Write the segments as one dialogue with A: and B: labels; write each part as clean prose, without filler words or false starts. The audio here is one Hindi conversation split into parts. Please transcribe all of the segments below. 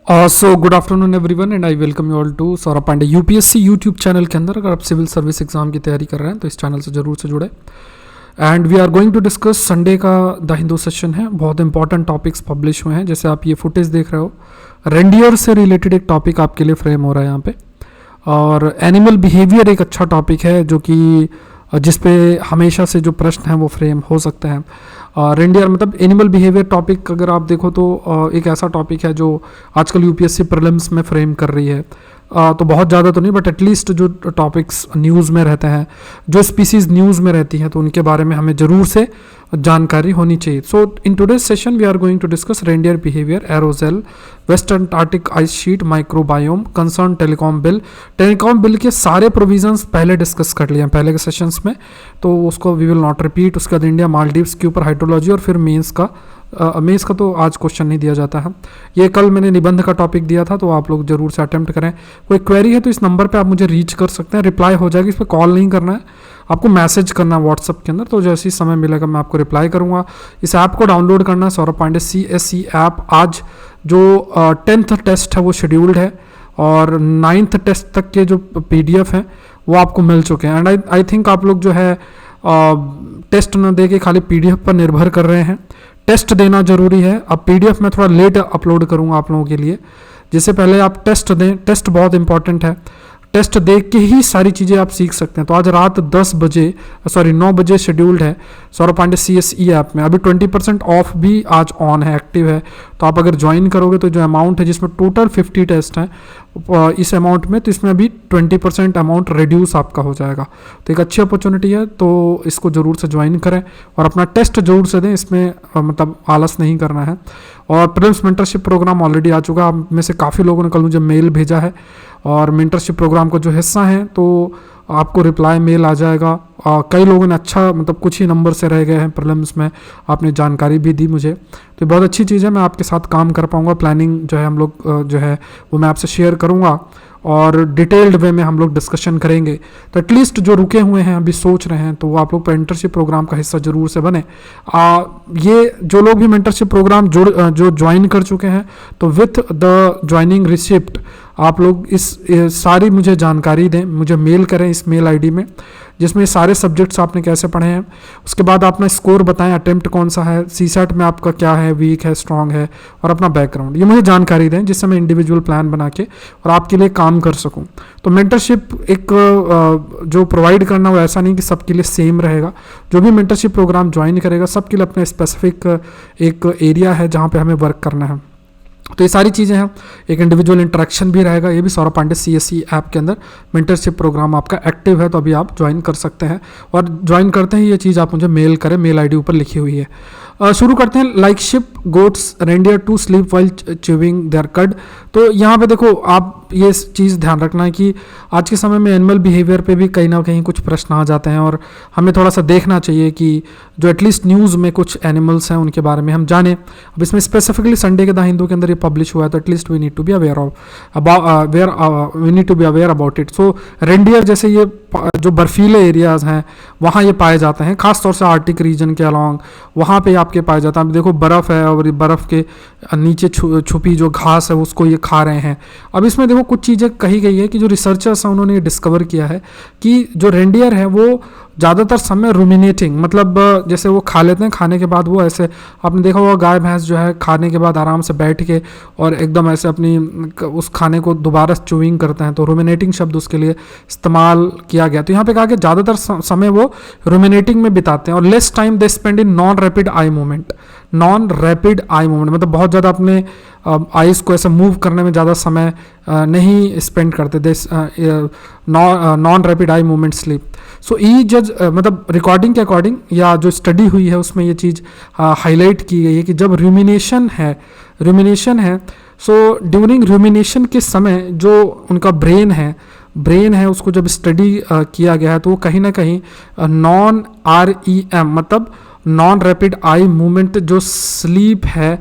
A: So good afternoon everyone and I welcome you all to Saurabh Pandey UPSC YouTube channel के अंदर। अगर आप सिविल सर्विस एग्जाम की तैयारी कर रहे हैं तो इस चैनल से जरूर से जुड़े। And we are going to discuss Sunday का द हिंदू सेशन है। बहुत इंपॉर्टेंट टॉपिक्स पब्लिश हुए हैं, जैसे आप ये फुटेज देख रहे हो, रेंडियर से रिलेटेड एक टॉपिक आपके लिए फ्रेम हो रहा है यहाँ पे। और एनिमल बिहेवियर एक अच्छा टॉपिक है जो कि जिसपे हमेशा से जो प्रश्न हैं वो फ्रेम हो सकते हैं। रेंडियर मतलब एनिमल बिहेवियर टॉपिक अगर आप देखो तो एक ऐसा टॉपिक है जो आजकल यूपीएससी प्रीलिम्स में फ्रेम कर रही है। तो बहुत ज़्यादा तो नहीं, बट एटलीस्ट जो टॉपिक्स न्यूज़ में रहते हैं, जो स्पीसीज़ न्यूज़ में रहती हैं, तो उनके बारे में हमें ज़रूर से जानकारी होनी चाहिए। So in today's session we are going to discuss reindeer behaviour, aerogel, west Antarctic ice sheet, microbiome, concern telecom bill. Telecom bill के सारे प्रोविजंस पहले डिस्कस कर लिए हैं पहले के सेशंस में, तो उसको वी विल नॉट रिपीट। उसके बाद इंडिया मालदीव्स के ऊपर हाइड्रोलॉजी, और फिर मेंस का तो आज क्वेश्चन नहीं दिया जाता है। ये कल मैंने निबंध का टॉपिक दिया था, तो आप लोग जरूर से अटेम्प्ट करें। कोई क्वेरी है तो इस नंबर पे आप मुझे रीच कर सकते हैं, रिप्लाई हो जाएगी। इस पर कॉल नहीं करना है, आपको मैसेज करना है व्हाट्सअप के अंदर, तो जैसे ही समय मिलेगा मैं आपको रिप्लाई करूंगा। इस ऐप को डाउनलोड करना है, सौरभ पांडे CSE ऐप। आज जो 10th टेस्ट है वो शेड्यूल्ड है, और 9th टेस्ट तक के जो PDF हैं वो आपको मिल चुके हैं। एंड आई थिंक आप लोग जो है टेस्ट न दे के खाली PDF पर निर्भर कर रहे हैं। टेस्ट देना जरूरी है। अब PDF में थोड़ा लेट अपलोड करूंगा आप लोगों के लिए, जिससे पहले आप टेस्ट दें। टेस्ट बहुत इंपॉर्टेंट है, टेस्ट देख के ही सारी चीज़ें आप सीख सकते हैं। तो आज रात 9 बजे शेड्यूल्ड है सौरभ पांडे CSE ऐप में। अभी 20% ऑफ भी आज ऑन है, एक्टिव है। तो आप अगर ज्वाइन करोगे तो जो अमाउंट है, जिसमें टोटल 50 टेस्ट हैं इस अमाउंट में, तो इसमें अभी 20% अमाउंट रिड्यूस आपका हो जाएगा। तो एक अच्छी अपॉर्चुनिटी है, तो इसको ज़रूर से ज्वाइन करें और अपना टेस्ट जरूर से दें। इसमें मतलब आलस नहीं करना है। और प्रीलिम्स मेंटरशिप प्रोग्राम ऑलरेडी आ चुका है। आप में से काफ़ी लोगों ने कल मुझे मेल भेजा है, और मेंटरशिप प्रोग्राम का जो हिस्सा है तो आपको रिप्लाई मेल आ जाएगा। कई लोगों ने अच्छा मतलब कुछ ही नंबर से रह गए हैं प्रीलिम्स में, आपने जानकारी भी दी मुझे, तो बहुत अच्छी चीज़ है। मैं आपके साथ काम कर पाऊँगा। प्लानिंग जो है हम लोग जो है वो मैं आपसे शेयर करूँगा, और डिटेल्ड वे में हम लोग डिस्कशन करेंगे। तो एटलीस्ट जो रुके हुए हैं अभी सोच रहे हैं, तो वो आप लोग मेंटरशिप प्रोग्राम का हिस्सा जरूर से बने। ये जो लोग भी मेंटरशिप प्रोग्राम जो ज्वाइन कर चुके हैं, तो विथ द ज्वाइनिंग रिसिप्ट आप लोग इस सारी मुझे जानकारी दें, मुझे मेल करें इस मेल ID में, जिसमें सारे सब्जेक्ट्स आपने कैसे पढ़े हैं। उसके बाद अपना स्कोर बताएं, अटेम्प्ट कौन सा है, CSAT में आपका क्या है, वीक है, स्ट्रांग है, और अपना बैकग्राउंड। ये मुझे जानकारी दें, जिससे मैं इंडिविजुअल प्लान बना के और आपके लिए काम कर सकूं। तो मेंटरशिप एक जो प्रोवाइड करना, वो ऐसा नहीं कि सबके लिए सेम रहेगा। जो भी मेंटरशिप प्रोग्राम ज्वाइन करेगा, सबके लिए अपना स्पेसिफिक एक एरिया है जहाँ पर हमें वर्क करना है। तो ये सारी चीज़ें हैं। एक इंडिविजुअल इंटरेक्शन भी रहेगा। ये भी सौरभ पांडे CSE ऐप के अंदर मेंटरशिप प्रोग्राम आपका एक्टिव है, तो अभी आप ज्वाइन कर सकते हैं। और ज्वाइन करते ही ये चीज़ आप मुझे मेल करें, मेल ID ऊपर लिखी हुई है। शुरू करते हैं। Like sheep goats reindeer to sleep while chewing their cud. तो यहाँ पे देखो, आप ये चीज़ ध्यान रखना है कि आज के समय में एनिमल बिहेवियर पे भी कहीं ना कहीं कुछ प्रश्न आ जाते हैं, और हमें थोड़ा सा देखना चाहिए कि जो एटलीस्ट न्यूज़ में कुछ एनिमल्स हैं उनके बारे में हम जानें। अब इसमें स्पेसिफिकली संडे के द हिंदू के अंदर ये पब्लिश हुआ है, तो at least we need to be aware about it. So reindeer जैसे ये जो बर्फीले एरियाज हैं वहाँ ये पाए जाते हैं, खासतौर से आर्टिक रीजन के अलॉन्ग, वहाँ पे आपके पाए जाता है। देखो बर्फ़ है, और बर्फ़ के नीचे छुपी जो घास है उसको ये खा रहे हैं। अब इसमें देखो कुछ चीज़ें कही गई है कि जो रिसर्चर्स हैं उन्होंने ये डिस्कवर किया है कि जो रेंडियर है वो ज़्यादातर समय रूमिनेटिंग, मतलब जैसे वो खा लेते हैं, खाने के बाद वो ऐसे, आपने देखा होगा गाय भैंस जो है खाने के बाद आराम से बैठ के और एकदम ऐसे अपनी उस खाने को दोबारा च्यूइंग करते हैं, तो रूमिनेटिंग शब्द उसके लिए इस्तेमाल किया गया। तो यहाँ पे कहा कि ज़्यादातर समय वो रूमिनेटिंग में बिताते हैं, और less time they spend in non rapid eye movement. Non rapid eye movement मतलब बहुत ज़्यादा अपने आइज़ को ऐसे मूव करने में ज़्यादा समय नहीं स्पेंड करते। Non rapid eye movement sleep. So ई जज मतलब रिकॉर्डिंग के अकॉर्डिंग या जो स्टडी हुई है उसमें ये चीज़ हाईलाइट की गई है कि जब रूमिनेशन है सो ड्यूरिंग रूमिनेशन के समय जो उनका ब्रेन है उसको जब स्टडी किया गया है, तो वो कहीं ना कहीं नॉन REM मतलब नॉन रैपिड आई मूवमेंट जो स्लीप है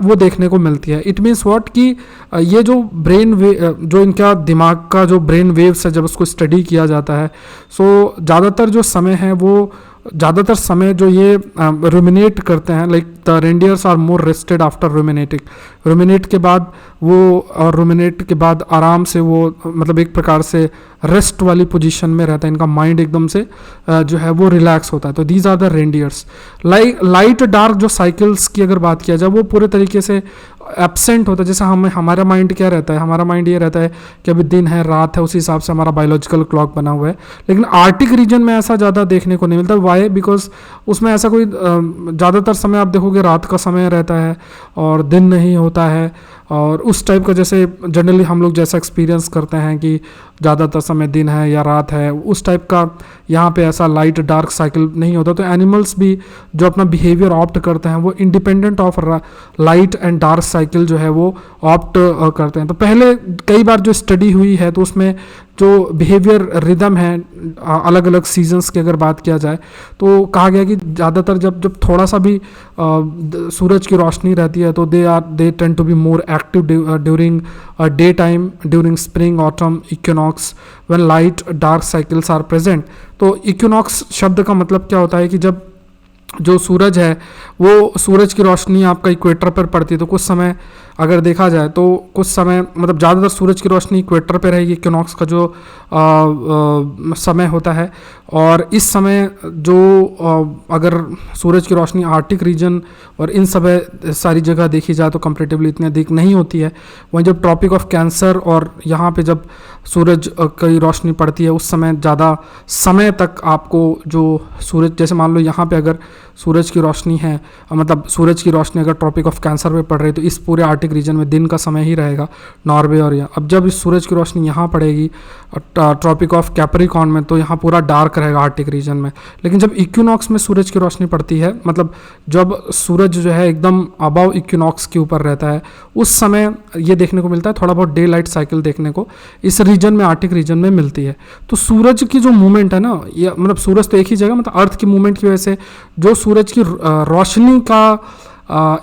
A: वो देखने को मिलती है। इट मीन्स व्हाट कि ये जो जो इनका दिमाग का जो ब्रेन वेव्स है, जब उसको स्टडी किया जाता है, सो ज़्यादातर जो समय है वो ज़्यादातर समय जो ये रुमिनेट करते हैं, like the reindeers are more rested after ruminating. Ruminate के बाद वो, और रुमिनेट के बाद आराम से वो मतलब एक प्रकार से रेस्ट वाली पोजीशन में रहता है, इनका माइंड एकदम से जो है वो रिलैक्स होता है। तो these are the reindeers. Light dark जो साइकिल्स की अगर बात किया जाए वो पूरे तरीके से एब्सेंट होता है। जैसे हमारा माइंड क्या रहता है, हमारा माइंड ये रहता है कि अभी दिन है रात है, उसी हिसाब से हमारा बायोलॉजिकल क्लॉक बना हुआ है। लेकिन आर्टिक रीजन में ऐसा ज़्यादा देखने को नहीं मिलता। वाई? बिकॉज उसमें ऐसा कोई ज़्यादातर समय आप देखोगे रात का समय रहता है और दिन नहीं होता है, और उस टाइप का जैसे जनरली हम लोग जैसा एक्सपीरियंस करते हैं कि ज़्यादातर समय दिन है या रात है, उस टाइप का यहाँ पे ऐसा लाइट डार्क साइकिल नहीं होता। तो एनिमल्स भी जो अपना बिहेवियर ऑप्ट करते हैं वो independent of light and dark cycle जो है वो ऑप्ट करते हैं। तो पहले कई बार जो स्टडी हुई है तो उसमें जो बिहेवियर रिदम है अलग अलग सीजन्स की अगर बात किया जाए तो कहा गया कि ज़्यादातर जब थोड़ा सा भी सूरज की रोशनी रहती है तो they tend to be more active during day time, during spring autumn equinox, when light dark cycles are present. तो इक्विनॉक्स शब्द का मतलब क्या होता है कि जब जो सूरज है वो सूरज की रोशनी आपका इक्वेटर पर पड़ती है, तो कुछ समय अगर देखा जाए तो कुछ समय मतलब ज़्यादातर सूरज की रोशनी इक्वेटर पे रहेगी, इक्विनॉक्स का जो समय होता है। और इस समय जो अगर सूरज की रोशनी आर्टिक रीजन और इन सब सारी जगह देखी जाए तो कंपेरेटिवली इतनी अधिक नहीं होती है। वहीं जब ट्रॉपिक ऑफ कैंसर और यहाँ पे जब सूरज की रोशनी पड़ती है उस समय ज़्यादा समय तक आपको जो सूरज, जैसे मान लो यहाँ पे अगर सूरज की रोशनी है, मतलब सूरज की रोशनी अगर ट्रॉपिक ऑफ कैंसर पे पड़ रही है तो इस पूरे आर्टिक रीजन में दिन का समय ही रहेगा, नॉर्वे और यहाँ। अब जब इस सूरज की रोशनी यहाँ पड़ेगी ट्रॉपिक ऑफ कैप्रिकॉर्न में तो यहाँ पूरा डार्क रहेगा आर्टिक रीजन में। लेकिन जब इक्विनॉक्स में सूरज की रोशनी पड़ती है, मतलब जब सूरज जो है एकदम अबव इक्विनॉक्स के ऊपर रहता है, उस समय ये देखने को मिलता है, थोड़ा बहुत डे लाइट साइकिल देखने को इस रीजन में, आर्टिक रीजन में मिलती है। तो सूरज की जो मूवमेंट है ना, ये मतलब सूरज तो एक ही जगह, मतलब अर्थ की मूवमेंट की वजह से जो सूरज की रोशनी का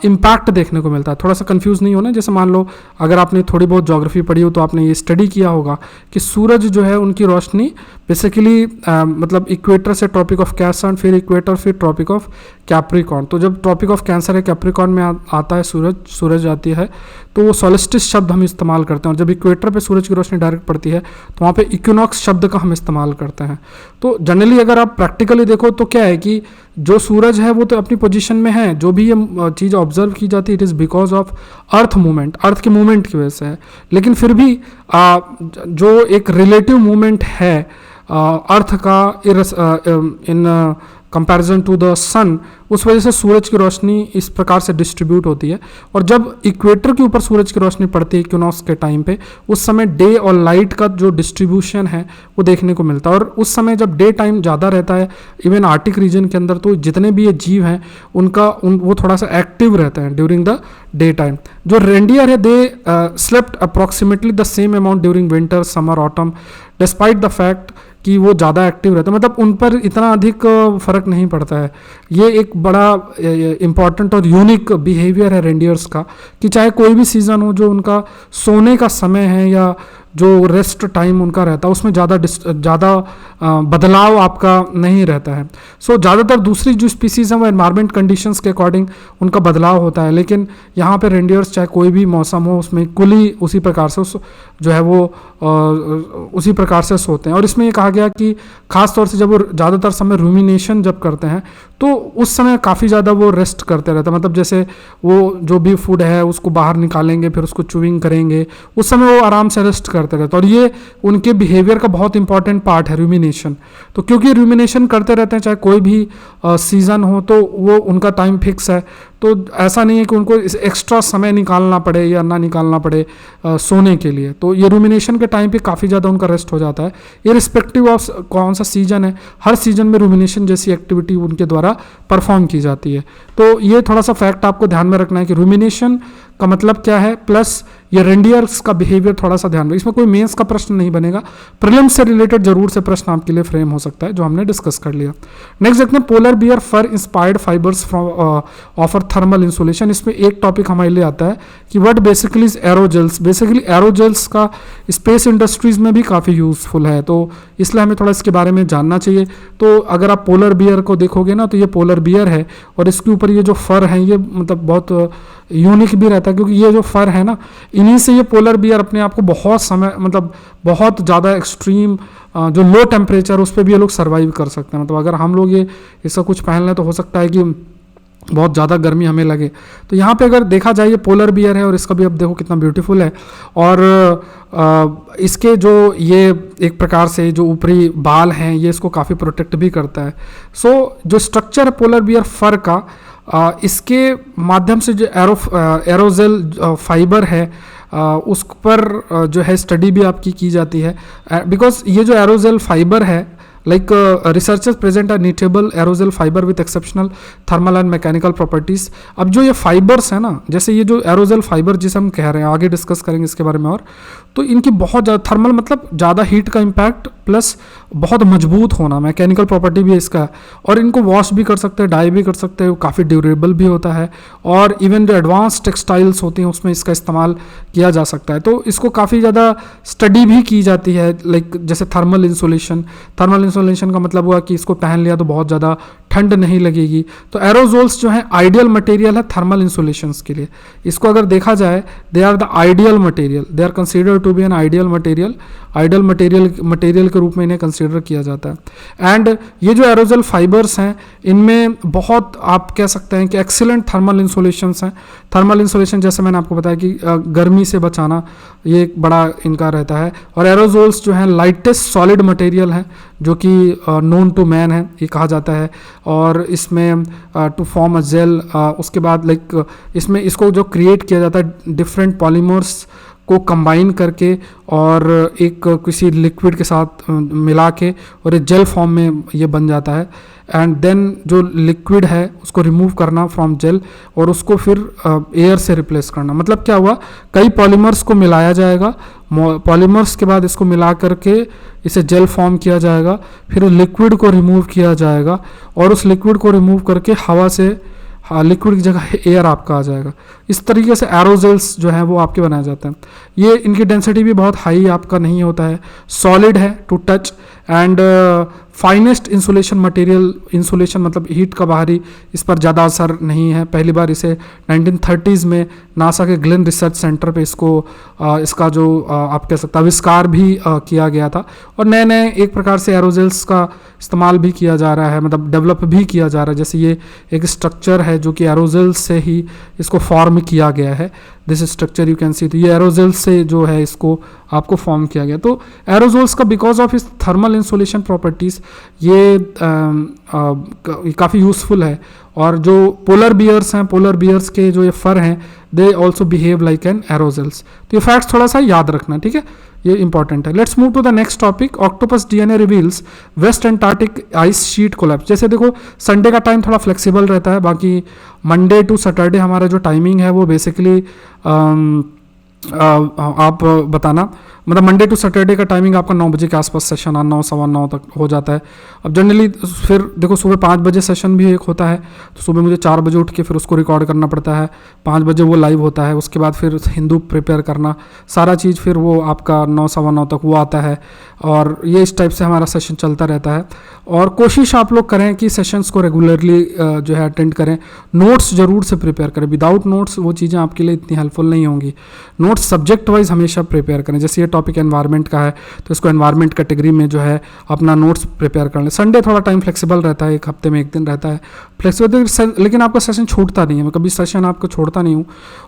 A: इम्पैक्ट देखने को मिलता है। थोड़ा सा कंफ्यूज नहीं होना, जैसे मान लो अगर आपने थोड़ी बहुत ज्योग्राफी पढ़ी हो तो आपने ये स्टडी किया होगा कि सूरज जो है उनकी रोशनी बेसिकली मतलब इक्वेटर से ट्रॉपिक ऑफ कैंसर, फिर इक्वेटर, फिर ट्रॉपिक ऑफ कैप्रिकॉर्न। तो जब ट्रॉपिक ऑफ कैंसर है कैप्रिकॉर्न में आता है सूरज आती है तो वो सोलिस्टिस शब्द हम इस्तेमाल करते हैं, और जब इक्वेटर पे सूरज की रोशनी डायरेक्ट पड़ती है तो वहाँ पे इक्विनॉक्स शब्द का हम इस्तेमाल करते हैं। तो जनरली अगर आप प्रैक्टिकली देखो तो क्या है कि जो सूरज है वो तो अपनी पोजीशन में है, जो भी ये चीज़ ऑब्जर्व की जाती है it is because of earth movement, earth के मूवमेंट की वजह से है। लेकिन फिर भी जो एक रिलेटिव मूवमेंट है अर्थ का इन कंपैरिजन टू द सन, उस वजह से सूरज की रोशनी इस प्रकार से डिस्ट्रीब्यूट होती है। और जब इक्वेटर के ऊपर सूरज की रोशनी पड़ती है इक्विनॉक्स के टाइम पे, उस समय डे और लाइट का जो डिस्ट्रीब्यूशन है वो देखने को मिलता है। और उस समय जब डे टाइम ज़्यादा रहता है इवन आर्टिक रीजन के अंदर, तो जितने भी ये जीव हैं वो थोड़ा सा एक्टिव रहते हैं ड्यूरिंग द डे टाइम। जो रेंडियर है they slept approximately the same amount during winter, summer, autumn, despite the fact कि वो ज़्यादा एक्टिव रहता है, मतलब उन पर इतना अधिक फ़र्क नहीं पड़ता है। ये एक बड़ा इम्पॉर्टेंट और यूनिक बिहेवियर है रेंडियर्स का कि चाहे कोई भी सीज़न हो, जो उनका सोने का समय है या जो रेस्ट टाइम उनका रहता है उसमें ज़्यादा बदलाव आपका नहीं रहता है। सो ज़्यादातर दूसरी जो स्पीसीज़ हैं वो एनवायरमेंट कंडीशंस के अकॉर्डिंग उनका बदलाव होता है, लेकिन यहाँ पे रेंडियर्स चाहे कोई भी मौसम हो उसमें कुली उसी प्रकार से जो है वो उसी प्रकार से सोते हैं। और इसमें ये कहा गया कि ख़ास तौर से जब वो ज़्यादातर समय रूमिनेशन जब करते हैं तो उस समय काफ़ी ज़्यादा वो रेस्ट करते रहते हैं, मतलब जैसे वो जो भी फूड है उसको बाहर निकालेंगे फिर उसको चूइंग करेंगे, उस समय वो आराम से रेस्ट करते रहते हैं। और ये उनके बिहेवियर का बहुत इंपॉर्टेंट पार्ट है रूमिनेशन। तो क्योंकि रूमिनेशन करते रहते हैं चाहे कोई भी सीज़न हो तो वो उनका टाइम फिक्स है, तो ऐसा नहीं है कि उनको एक्स्ट्रा समय निकालना पड़े या ना निकालना पड़े सोने के लिए। तो ये रूमिनेशन के टाइम पे काफ़ी ज़्यादा उनका रेस्ट हो जाता है, इररिस्पेक्टिव ऑफ कौन सा सीजन है। हर सीजन में रूमिनेशन जैसी एक्टिविटी उनके द्वारा परफॉर्म की जाती है। तो ये थोड़ा सा फैक्ट आपको ध्यान में रखना है कि रूमिनेशन का मतलब क्या है, प्लस ये रेंडियर्स का बिहेवियर थोड़ा सा ध्यान रखिए। इसमें कोई मेंस का प्रश्न नहीं बनेगा, प्रीलिम्स से रिलेटेड जरूर से प्रश्न आपके लिए फ्रेम हो सकता है, जो हमने डिस्कस कर लिया। नेक्स्ट देखते हैं polar bear fur inspired fibres from offer thermal insulation. इसमें एक टॉपिक हमारे लिए आता है कि what basically is aerogels. Basically aerogels का स्पेस इंडस्ट्रीज में भी काफ़ी यूजफुल है, तो इसलिए हमें थोड़ा इसके बारे में जानना चाहिए। तो अगर आप पोलर बियर को देखोगे ना, तो ये पोलर बियर है और इसके ऊपर ये जो फर है ये मतलब बहुत यूनिक भी रहता है, क्योंकि ये जो फर है ना, इन्हीं से ये पोलर बियर अपने आप को बहुत समय मतलब बहुत ज़्यादा एक्सट्रीम जो लो टेम्परेचर उस पर भी ये लोग सर्वाइव कर सकते हैं। मतलब अगर हम लोग ये इसका कुछ पहन लें तो हो सकता है कि बहुत ज़्यादा गर्मी हमें लगे। तो यहाँ पे अगर देखा जाए ये पोलर बियर है और इसका भी अब देखो कितना ब्यूटीफुल है, और इसके जो ये एक प्रकार से जो ऊपरी बाल हैं ये इसको काफ़ी प्रोटेक्ट भी करता है। सो जो स्ट्रक्चर है पोलर बियर फर का, इसके माध्यम से जो एरोजेल फाइबर है उस पर जो है स्टडी भी आपकी की जाती है, बिकॉज ये जो एरोजेल फाइबर है like researchers present a kneadable aerosol fiber with exceptional thermal and mechanical properties। अब जो ये फाइबर्स है ना, जैसे ये जो एरोजेल फाइबर जिसे हम कह रहे हैं, आगे डिस्कस करेंगे इसके बारे में, और तो इनकी बहुत ज़्यादा थर्मल मतलब ज़्यादा हीट का इम्पैक्ट प्लस बहुत मजबूत होना, मैकेनिकल प्रॉपर्टी भी इसका है, और इनको वॉश भी कर सकते हैं, डाई भी कर सकते हैं, काफ़ी ड्यूरेबल भी होता है, और इवन जो एडवांस टेक्सटाइल्स होती हैं उसमें इसका इस्तेमाल किया जा सकता है। तो इसको काफ़ी ज़्यादा स्टडी भी की जाती है, लाइक जैसे थर्मल इंसुलेशन का मतलब हुआ कि इसको पहन लिया तो बहुत ज़्यादा ठंड नहीं लगेगी। तो एरोजोल्स जो है आइडियल मटेरियल है थर्मल इंसुलेशंस के लिए। इसको अगर देखा जाए, they are the ideal material, they are considered to be an ideal material के रूप में इन्हें कंसीडर किया जाता है। एंड ये जो एरोजल फाइबर्स हैं इनमें बहुत आप कह सकते हैं कि एक्सीलेंट थर्मल इंसुलेशंस हैं। थर्मल इंसुलेशन जैसे मैंने आपको बताया कि गर्मी से बचाना ये एक बड़ा इनका रहता है। और एरोजोल्स जो हैं लाइटेस्ट सॉलिड मटेरियल हैं जो कि नोन टू मैन है ये कहा जाता है, और इसमें टू फॉर्म अ जेल, उसके बाद लाइक इसमें इसको जो क्रिएट किया जाता है डिफरेंट पॉलीमर्स को कंबाइन करके और एक किसी लिक्विड के साथ मिला के और एक जेल फॉर्म में ये बन जाता है। एंड देन जो लिक्विड है उसको रिमूव करना फ्रॉम जेल और उसको फिर एयर से रिप्लेस करना। मतलब क्या हुआ, कई पॉलीमर्स को मिलाया जाएगा, पॉलीमर्स के बाद इसको मिला करके इसे जेल फॉर्म किया जाएगा, फिर लिक्विड को रिमूव किया जाएगा और उस लिक्विड को रिमूव करके हवा से लिक्विड की जगह एयर आपका आ जाएगा। इस तरीके से एरोजेल्स जो है वो आपके बनाए जाते हैं। ये इनकी डेंसिटी भी बहुत हाई आपका नहीं होता है, सॉलिड है to touch, and finest insulation material. Insulation मतलब हीट का बाहरी इस पर ज़्यादा असर नहीं है। पहली बार इसे 1930s में नासा के ग्लेन रिसर्च सेंटर पे इसको इसका जो आप कह सकते हैं आविष्कार भी किया गया था, और नए नए एक प्रकार से एरोजेल्स का इस्तेमाल भी किया जा रहा है, मतलब डेवलप भी किया जा रहा है। जैसे ये एक स्ट्रक्चर है जो कि एरोजेल्स से ही इसको फॉर्म किया गया है, this structure you can see. तो ये एरोजेल्स से जो है इसको आपको फॉर्म किया गया। तो एरोजोल्स का बिकॉज ऑफ इस थर्मल इंसुलेशन प्रॉपर्टीज़ ये काफ़ी यूज़फुल है। और जो पोलर बियर्स हैं, पोलर बियर्स के जो ये फर हैं, they also behave like an aerogels. तो ये फैक्ट्स थोड़ा सा याद रखना, ठीक है, ये इंपॉर्टेंट है। Let's move to the next topic. Octopus DNA reveals west Antarctic ice sheet collapse. जैसे देखो संडे का टाइम थोड़ा फ्लेक्सिबल रहता है, बाकी मंडे टू सैटरडे हमारा जो टाइमिंग है वो बेसिकली आप बताना, मतलब मंडे टू सैटरडे का टाइमिंग आपका 9 बजे के आसपास सेशन 9 सवा 9 तक हो जाता है। अब जनरली फिर देखो सुबह 5 बजे सेशन भी एक होता है, तो सुबह मुझे 4 बजे उठ के फिर उसको रिकॉर्ड करना पड़ता है, 5 बजे वो लाइव होता है, उसके बाद फिर हिंदू प्रिपेयर करना, सारा चीज़ फिर वो आपका 9 सवा 9 तक वो आता है, और ये इस टाइप से हमारा सेशन चलता रहता है। और कोशिश आप लोग करें कि सेशंस को रेगुलरली जो है अटेंड करें, नोट्स ज़रूर से प्रिपेयर करें। विदाउट नोट्स वो चीज़ें आपके लिए इतनी हेल्पफुल नहीं होंगी। नोट्स सब्जेक्ट वाइज हमेशा प्रिपेयर करें। जैसे ये टॉपिक एनवायरनमेंट का है तो इसको एनवायरनमेंट कैटेगरी में जो है अपना नोट्स प्रिपेयर कर लें। संडे थोड़ा टाइम फ्लेक्सिबल रहता है, एक हफ्ते में एक दिन रहता है फ्लेक्सिबल, लेकिन आपका सेशन छूटता नहीं है। मैं कभी सेशन आपको छोड़ता नहीं हूँ,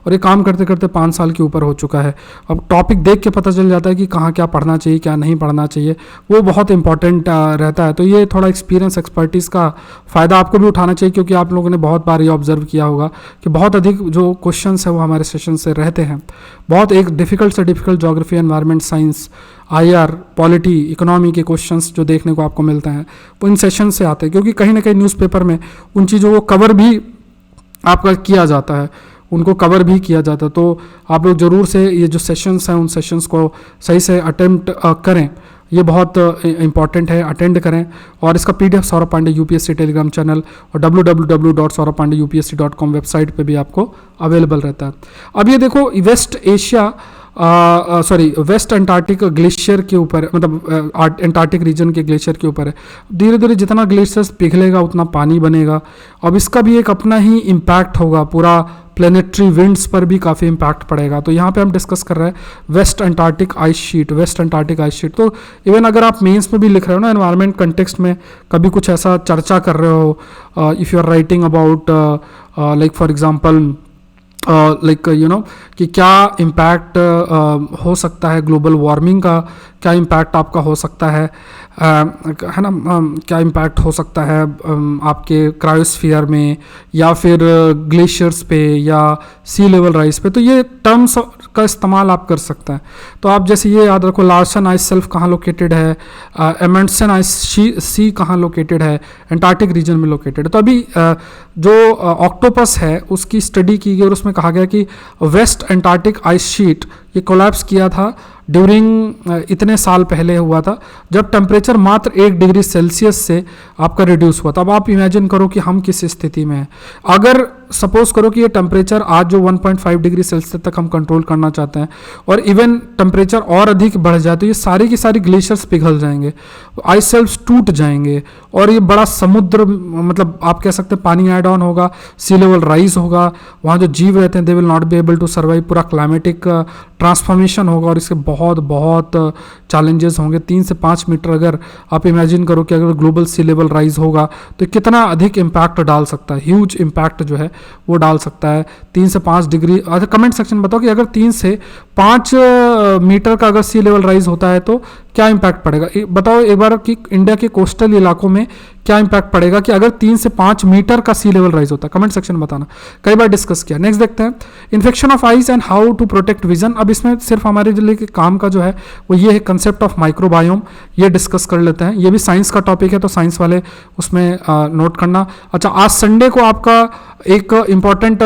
A: और ये काम करते करते 5 साल के ऊपर हो चुका है। अब टॉपिक देख के पता चल जाता है कि कहाँ क्या पढ़ना चाहिए, क्या नहीं पढ़ना चाहिए, वो बहुत इंपॉर्टेंट रहता है। तो ये थोड़ा एक्सपीरियंस एक्सपर्टीज़ का फ़ायदा आपको भी उठाना चाहिए, क्योंकि आप लोगों ने बहुत बार ये ऑब्जर्व किया होगा कि बहुत अधिक जो क्वेश्चंस है वो हमारे सेशन से रहते हैं। बहुत एक डिफ़िकल्ट से difficult geography, environment science, IR, polity, economy के क्वेश्चंस जो देखने को आपको मिलते हैं वो इन सेशन से आते हैं, क्योंकि कहीं ना कहीं न्यूज़पेपर में उन चीज़ों को कवर भी आपका किया जाता है। उनको कवर भी किया जाता है। तो आप लोग ज़रूर से ये जो सेशंस हैं उन सेशंस को सही से अटेम्प्ट करें, ये बहुत इंपॉर्टेंट है, अटेंड करें। और इसका PDF Saurabh Pandey UPSC Telegram channel और www.sauravpandeyupsc.com वेबसाइट पे भी आपको अवेलेबल रहता है। अब ये देखो west Asia west Antarctic glacier के ऊपर, मतलब अंटार्कटिक रीजन के ग्लेशियर के ऊपर है। धीरे धीरे जितना ग्लेशियर्स पिघलेगा उतना पानी बनेगा। अब इसका भी एक अपना ही इम्पैक्ट होगा, पूरा प्लेनेटरी विंड्स पर भी काफ़ी इम्पैक्ट पड़ेगा। तो यहाँ पे हम डिस्कस कर रहे हैं west Antarctic ice sheet, west Antarctic ice sheet. तो इवन अगर आप मेंस में भी लिख रहे हो ना, एनवायरनमेंट कंटेक्स्ट में कभी कुछ ऐसा चर्चा कर रहे हो, if you are writing about like for example like you know कि क्या इम्पैक्ट हो सकता है ग्लोबल वार्मिंग का, क्या इम्पैक्ट आपका हो सकता है ना, क्या इम्पैक्ट हो सकता है आपके क्रायोस्फीयर में या फिर ग्लेशियर्स पे या सी लेवल राइज पे। तो ये टर्म्स का इस्तेमाल आप कर सकते हैं। तो आप जैसे ये याद रखो, लार्सन आइस शेल्फ कहाँ लोकेटेड है, एमंडसन आइस सी कहाँ लोकेटेड है, अंटार्कटिक रीजन में लोकेटेड है। तो अभी जो ऑक्टोपस है उसकी स्टडी की गई और उसमें कहा गया कि वेस्ट अंटार्कटिक आइस शीट ये कोलैप्स किया था ड्यूरिंग इतने साल पहले हुआ था जब टेम्परेचर मात्र 1 डिग्री सेल्सियस से आपका रिड्यूस हुआ था। अब आप इमेजिन करो कि हम किस स्थिति में हैं। अगर सपोज करो कि ये टेम्परेचर आज जो 1.5 डिग्री सेल्सियस तक हम कंट्रोल करना चाहते हैं और इवन टेम्परेचर और अधिक बढ़ जाए तो ये सारी की सारी ग्लेशियर्स पिघल जाएंगे, आइस शेल्फ्स टूट जाएंगे और ये बड़ा समुद्र, मतलब आप कह सकते हैं पानी ऐड ऑन होगा, सी लेवल राइज होगा, वहाँ जो जीव रहते हैं they will not be able to survive, पूरा क्लाइमेटिक ट्रांसफॉर्मेशन होगा और इसके बहुत बहुत चैलेंजेस होंगे। 3 से 5 मीटर अगर आप इमेजिन करो कि अगर ग्लोबल सी लेवल राइज होगा तो कितना अधिक इम्पैक्ट डाल सकता है, ह्यूज इम्पैक्ट जो है वो डाल सकता है। 3 से 5 डिग्री, अच्छा कमेंट सेक्शन बताओ कि अगर 3 से 5 मीटर का अगर सी लेवल राइज होता है तो क्या इम्पैक्ट पड़ेगा। बताओ एक बार कि इंडिया के कोस्टल इलाकों में क्या इम्पैक्ट पड़ेगा कि अगर 3 से 5 मीटर का सी लेवल राइज होता है। कमेंट सेक्शन में बताना, कई बार डिस्कस किया। नेक्स्ट देखते हैं infection of eyes and how to protect vision. अब इसमें सिर्फ हमारे लिए काम का जो है वो ये है कंसेप्ट ऑफ माइक्रोबायोम, ये डिस्कस कर लेते हैं। ये भी साइंस का टॉपिक है तो साइंस वाले उसमें नोट करना। अच्छा, आज संडे को आपका एक इम्पॉर्टेंट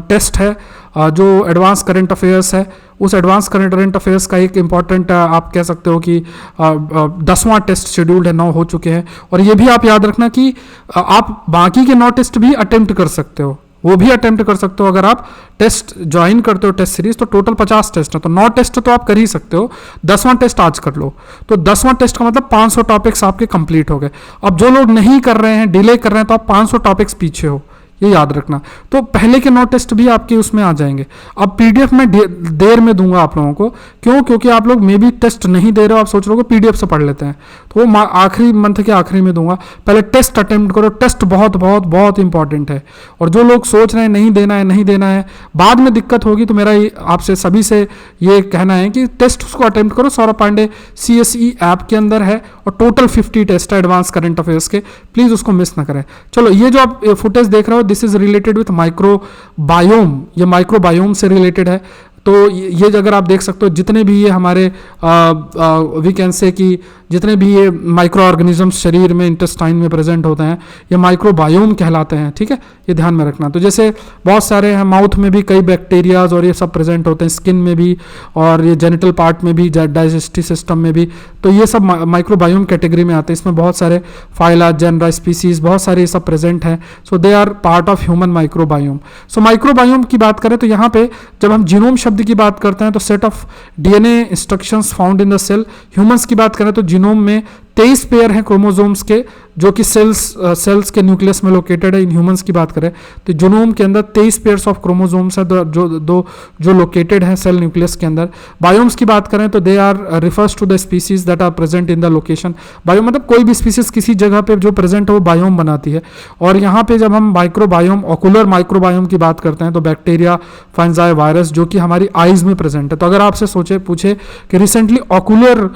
A: टेस्ट है जो एडवांस करंट अफेयर्स है। उस एडवांस करंट अफेयर्स का एक इम्पॉर्टेंट आप कह सकते हो कि 10वां टेस्ट शेड्यूल्ड है, 9 हो चुके हैं। और ये भी आप याद रखना कि आप बाकी के 9 टेस्ट भी अटेम्प्ट कर सकते हो, वो भी अटेम्प्ट कर सकते हो। अगर आप टेस्ट ज्वाइन करते हो टेस्ट सीरीज तो टोटल 50 टेस्ट है, तो 9 टेस्ट तो आप कर ही सकते हो, 10वां टेस्ट आज कर लो। तो 10वां टेस्ट का मतलब 500 टॉपिक्स आपके कंप्लीट हो गए। अब जो लोग नहीं कर रहे हैं, डिले कर रहे हैं, तो आप 500 टॉपिक्स पीछे हो, ये याद रखना। तो पहले के 9 टेस्ट भी आपके उसमें आ जाएंगे। अब पीडीएफ में देर में दूंगा आप लोगों को, क्यों? क्योंकि आप लोग मे भी टेस्ट नहीं दे रहे हो, आप सोच रहे हो पीडीएफ से पढ़ लेते हैं, तो वो आखिरी मंथ के आखिरी में दूंगा। पहले टेस्ट अटेम्प्ट करो, टेस्ट बहुत बहुत बहुत इंपॉर्टेंट है। और जो लोग सोच रहे हैं नहीं देना है नहीं देना है, बाद में दिक्कत होगी, तो मेरा आपसे सभी से ये कहना है कि टेस्ट उसको अटेम्प्ट करो। सौरभ पांडे CSE ऐप के अंदर है और टोटल 50 टेस्ट है एडवांस करंट अफेयर्स के, प्लीज उसको मिस ना करें। चलो, ये जो आप फुटेज देख रहे हो this is related with microbiome, ये माइक्रोबायोम से रिलेटेड है। तो ये अगर आप देख सकते हो जितने भी ये हमारे वी कैन से कि जितने भी ये माइक्रो ऑर्गेनिजम्स शरीर में इंटेस्टाइन में प्रेजेंट होते हैं ये माइक्रोबायोम कहलाते हैं, ठीक है, ये ध्यान में रखना। तो जैसे बहुत सारे हैं, माउथ में भी कई बैक्टीरियाज और ये सब प्रेजेंट होते हैं, स्किन में भी और ये जेनिटल पार्ट में भी, डाइजेस्टिव सिस्टम में भी, तो ये सब माइक्रोबायोम कैटेगरी में आते हैं। इसमें बहुत सारे फाइला, जेनरा, स्पीसीज, बहुत सारे ये सब प्रेजेंट हैं। So they are part of human microbiome. So microbiome की बात करें तो यहाँ पे जब हम जीनोम शब्द की बात करते हैं तो set of DNA instructions found in the cell. Humans की बात करें तो जीनोम में 23 पेयर हैं क्रोमोसोम्स के, जो कि सेल्स के न्यूक्लियस में लोकेटेड है। इन ह्यूमंस की बात करें तो जीनोम के अंदर 23 पेयर्स ऑफ क्रोमोसोम्स है जो लोकेटेड है सेल न्यूक्लियस के अंदर। बायोम्स की बात करें तो they are refers to the species that are present in the location. Biome मतलब कोई भी स्पीसीज किसी जगह पे जो प्रेजेंट है वो बायोम बनाती है। और यहाँ पे जब हम माइक्रोबायोम, ऑकुलर माइक्रोबायोम की बात करते हैं तो बैक्टीरिया, फंजाई, वायरस जो कि हमारी आईज में प्रेजेंट है। तो अगर आपसे पूछे कि रिसेंटली ऑकुलर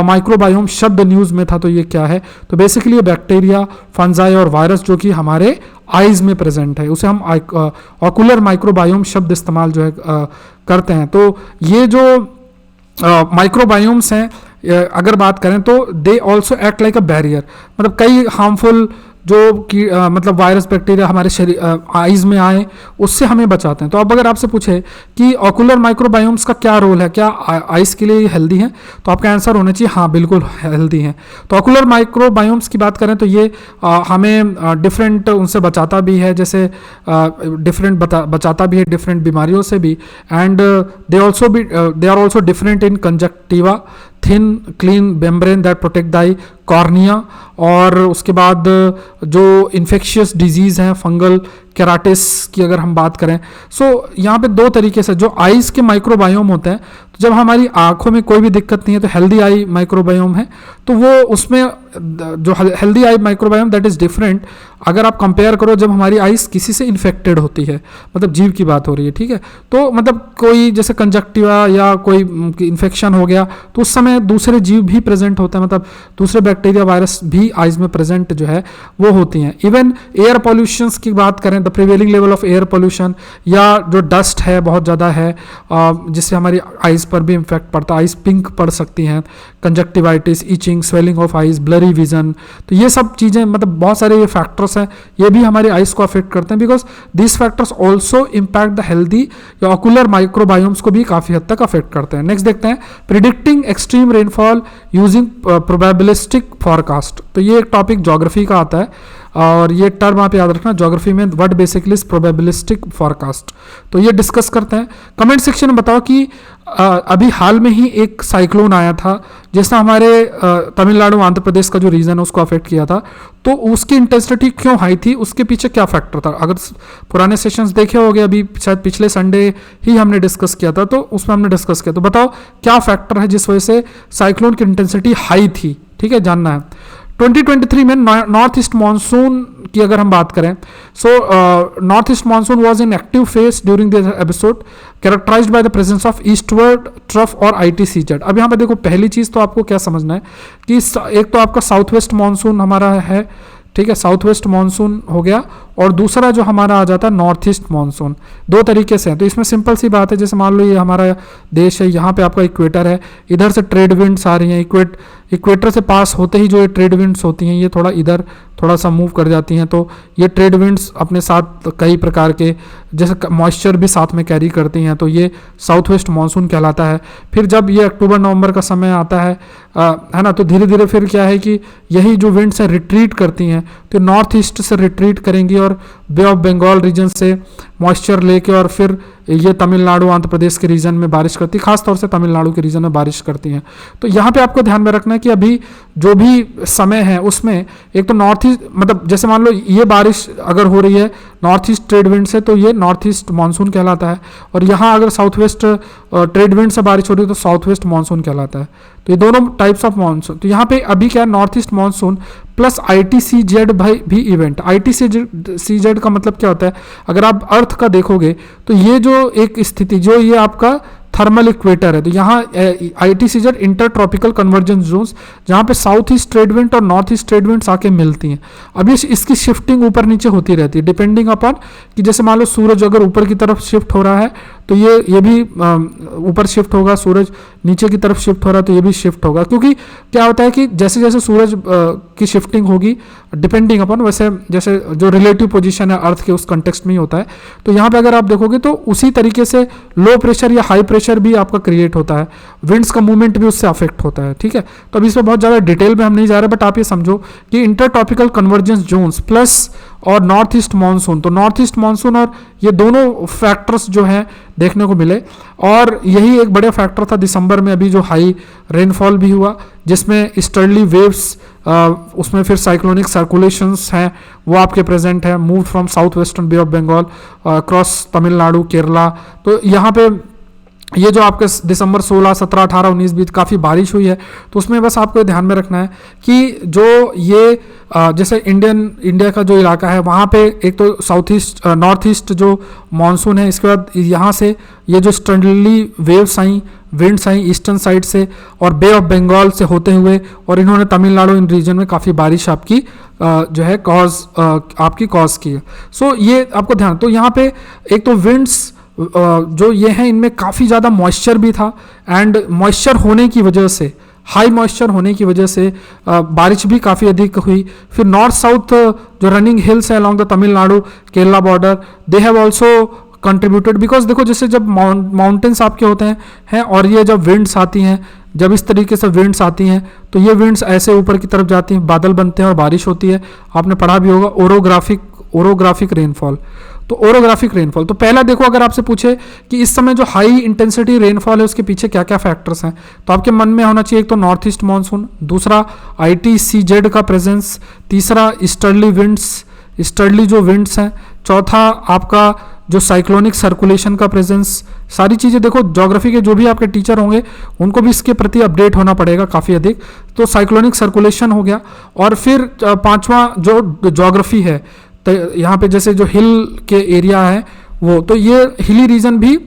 A: माइक्रोबायोम शब्द न्यूज में था तो ये क्या है, तो बेसिकली ये बैक्टीरिया, फंजाई और वायरस जो कि हमारे आईज में प्रेजेंट है, उसे हम ऑकुलर माइक्रोबायोम शब्द इस्तेमाल जो है करते हैं। तो ये जो माइक्रोबायोम्स हैं अगर बात करें तो they also act like a barrier, मतलब कई हार्मफुल मतलब वायरस बैक्टीरिया हमारे शरीर आइज़ में आए उससे हमें बचाते हैं। तो अब अगर आपसे पूछे कि ऑकुलर माइक्रोबायोम्स का क्या रोल है, क्या आइज़ के लिए हेल्दी है, तो आपका आंसर होना चाहिए हाँ बिल्कुल हेल्दी है। तो ऑकुलर माइक्रोबायोम्स की बात करें तो ये हमें डिफरेंट उनसे बचाता भी है, जैसे बचाता भी है डिफरेंट बीमारियों से भी। And they are also different in conjunctiva, thin clean membrane that protect the eye, cornea, और उसके बाद जो इन्फेक्शियस डिजीज़ हैं फंगल केराटिस की अगर हम बात करें, यहाँ पे दो तरीके से जो आइज़ के माइक्रोबायोम होते हैं, तो जब हमारी आंखों में कोई भी दिक्कत नहीं है तो हेल्दी आई माइक्रोबायोम है, तो वो उसमें जो healthy I microbiome that is different अगर आप कंपेयर करो जब हमारी आइज़ किसी से इन्फेक्टेड होती है, मतलब जीव की बात हो रही है, ठीक है। तो मतलब कोई जैसे कंजक्टिवा या कोई इन्फेक्शन हो गया तो उस समय दूसरे जीव भी प्रेजेंट होते हैं, मतलब दूसरे बैक्टीरिया वायरस भी आइज़ में प्रेजेंट जो है वो होती हैं। इवन एयर पॉल्यूशंस की बात करें, the prevailing level of air pollution या जो डस्ट है बहुत ज़्यादा है जिससे हमारी आइज़ पर भी इम्फेक्ट पड़ता है, आइज़ पिंक पड़ सकती हैं, conjunctivitis, itching, swelling of eyes, blurry vision, तो ये सब चीज़ें मतलब बहुत सारे ये फैक्टर्स हैं, ये भी हमारी आइज़ को अफेक्ट करते हैं, because this factors also impact the healthy या ऑकुलर माइक्रोबायोम्स को भी काफ़ी हद तक अफेक्ट करते हैं। नेक्स्ट देखते हैं predicting extreme rainfall using probabilistic forecast. तो ये एक टॉपिक ज्योग्राफी का आता है और ये टर्म आप याद रखना, ज्योग्राफी में what basically is probabilistic forecast. तो ये डिस्कस करते हैं। कमेंट सेक्शन में बताओ कि अभी हाल में ही एक साइक्लोन आया था जिसने हमारे तमिलनाडु आंध्र प्रदेश का जो रीजन है उसको अफेक्ट किया था, तो उसकी इंटेंसिटी क्यों हाई थी, उसके पीछे क्या फैक्टर था। अगर पुराने सेशंस देखे होंगे, अभी शायद पिछले संडे ही हमने डिस्कस किया था, तो उसमें हमने डिस्कस किया। तो बताओ क्या फैक्टर है जिस वजह से साइक्लोन की इंटेंसिटी हाई थी, ठीक है, जानना है। 2023 में नॉर्थ ईस्ट मानसून की अगर हम बात करें, north east monsoon was in active phase during this episode characterized by the presence of eastward trough और ITCZ। अब यहाँ पे देखो पहली चीज़ तो आपको क्या समझना है कि एक तो आपका साउथ वेस्ट मानसून हमारा है, ठीक है, साउथ वेस्ट मानसून हो गया, और दूसरा जो हमारा आ जाता है नॉर्थ ईस्ट मानसून। दो तरीके से है, तो इसमें सिंपल सी बात है, जैसे मान लो ये हमारा देश है, यहाँ पे आपका इक्वेटर है, इधर से ट्रेड विंड्स आ रही हैं, इक्वेटर से पास होते ही जो ये ट्रेड विंड्स होती हैं ये थोड़ा इधर थोड़ा सा मूव कर जाती हैं, तो ये ट्रेड विंड्स अपने साथ कई प्रकार के जैसे मॉइस्चर भी साथ में कैरी करती हैं, तो ये साउथ वेस्ट मानसून कहलाता है। फिर जब ये अक्टूबर नवंबर का समय आता है ना, तो धीरे धीरे फिर क्या है कि यही जो विंड्स हैं रिट्रीट करती हैं, तो नॉर्थ ईस्ट से रिट्रीट करेंगी और बे ऑफ बंगाल रीजन से मॉइस्चर लेके और फिर ये तमिलनाडु आंध्र प्रदेश के रीजन में बारिश करती है, खासतौर से तमिलनाडु के रीजन में बारिश करती हैं। तो यहाँ पे आपको ध्यान में रखना है कि अभी जो भी समय है उसमें एक तो नॉर्थ ईस्ट, मतलब जैसे मान लो ये बारिश अगर हो रही है नॉर्थ ईस्ट ट्रेड विंड से, तो ये नॉर्थ ईस्ट मानसून कहलाता है, और यहाँ अगर साउथ वेस्ट ट्रेड विंड से बारिश हो रही है तो साउथ वेस्ट मानसून कहलाता है। तो ये दोनों टाइप्स ऑफ मानसून। तो यहाँ पे अभी क्या है, north east monsoon plus ITCZ भी इवेंट। ITCZ का मतलब क्या होता है, अगर आप अर्थ का देखोगे तो ये जो एक स्थिति जो ये आपका थर्मल इक्वेटर है, तो यहाँ ITCZ inter tropical convergence zones, जहाँ पे साउथ ईस्ट ट्रेड विंड और नॉर्थ ईस्ट ट्रेड विंड्स आके मिलती हैं। अभी इसकी शिफ्टिंग ऊपर नीचे होती रहती है डिपेंडिंग अपॉन कि जैसे मान लो सूरज अगर ऊपर की तरफ शिफ्ट हो रहा है तो ये भी ऊपर शिफ्ट होगा, सूरज नीचे की तरफ शिफ्ट हो रहा है तो ये भी शिफ्ट होगा, क्योंकि क्या होता है कि जैसे जैसे सूरज की शिफ्टिंग होगी डिपेंडिंग अपॉन वैसे जैसे जो रिलेटिव पोजीशन है अर्थ के उस कंटेक्स्ट में ही होता है। तो यहाँ पे अगर आप देखोगे तो उसी तरीके से लो प्रेशर या हाई प्रेशर भी आपका क्रिएट होता है, विंड्स का मूवमेंट भी उससे अफेक्ट होता है, ठीक है। तो अभी इसमें बहुत ज़्यादा डिटेल में हम नहीं जा रहे, बट आप ये समझो कि inter tropical convergence zones plus और नॉर्थ ईस्ट मानसून, तो नॉर्थ ईस्ट मानसून और ये दोनों फैक्टर्स जो हैं देखने को मिले, और यही एक बड़ा फैक्टर था दिसंबर में अभी जो हाई रेनफॉल भी हुआ, जिसमें ईस्टर्ली वेव्स उसमें फिर साइक्लोनिक सर्कुलेशंस हैं वो आपके प्रेजेंट है, move from south western Bay of Bengal cross Tamil Nadu Kerala. तो यहाँ पे ये जो आपके दिसंबर 16, 17, 18, 19, 20 काफ़ी बारिश हुई है, तो उसमें बस आपको ध्यान में रखना है कि जो ये जैसे इंडिया का जो इलाका है वहाँ पे एक तो साउथ ईस्ट नॉर्थ ईस्ट जो मानसून है, इसके बाद यहाँ से ये जो स्टर्ली वेव्स आई, विंड्स आई ईस्टर्न साइड से और बे ऑफ बंगाल से होते हुए, और इन्होंने तमिलनाडु इन रीजन में काफ़ी बारिश आपकी जो है आपकी कॉज की है। सो ये आपको ध्यान, तो यहाँ पे एक तो विंड्स जो ये हैं इनमें काफ़ी ज़्यादा मॉइस्चर भी था, एंड मॉइस्चर होने की वजह से हाई मॉइस्चर होने की वजह से बारिश भी काफ़ी अधिक हुई। फिर नॉर्थ साउथ जो रनिंग हिल्स है along the Tamil Nadu Kerala border, they have also contributed, because देखो जैसे जब माउंटेन्स आपके होते हैं और ये जब विंड्स आती हैं, जब इस तरीके से विंड्स आती हैं तो ये विंड्स ऐसे ऊपर की तरफ जाती हैं, बादल बनते हैं और बारिश होती है। आपने पढ़ा भी होगा ओरोग्राफिक रेनफॉल। तो ओरोग्राफिक रेनफॉल, तो पहला देखो अगर आपसे पूछे कि इस समय जो हाई इंटेंसिटी रेनफॉल है उसके पीछे क्या क्या फैक्टर्स हैं, तो आपके मन में होना चाहिए एक तो नॉर्थ ईस्ट मानसून, दूसरा ITCZ का प्रेजेंस, तीसरा ईस्टर्ली जो विंड्स हैं, चौथा आपका जो साइक्लोनिक सर्कुलेशन का प्रेजेंस। सारी चीज़ें देखो, ज्योग्राफी के जो भी आपके टीचर होंगे उनको भी इसके प्रति अपडेट होना पड़ेगा काफ़ी अधिक। तो साइक्लोनिक सर्कुलेशन हो गया, और फिर पांचवा जो ज्योग्राफी है, तो यहाँ पे जैसे जो हिल के एरिया है वो, तो ये हिली रीजन भी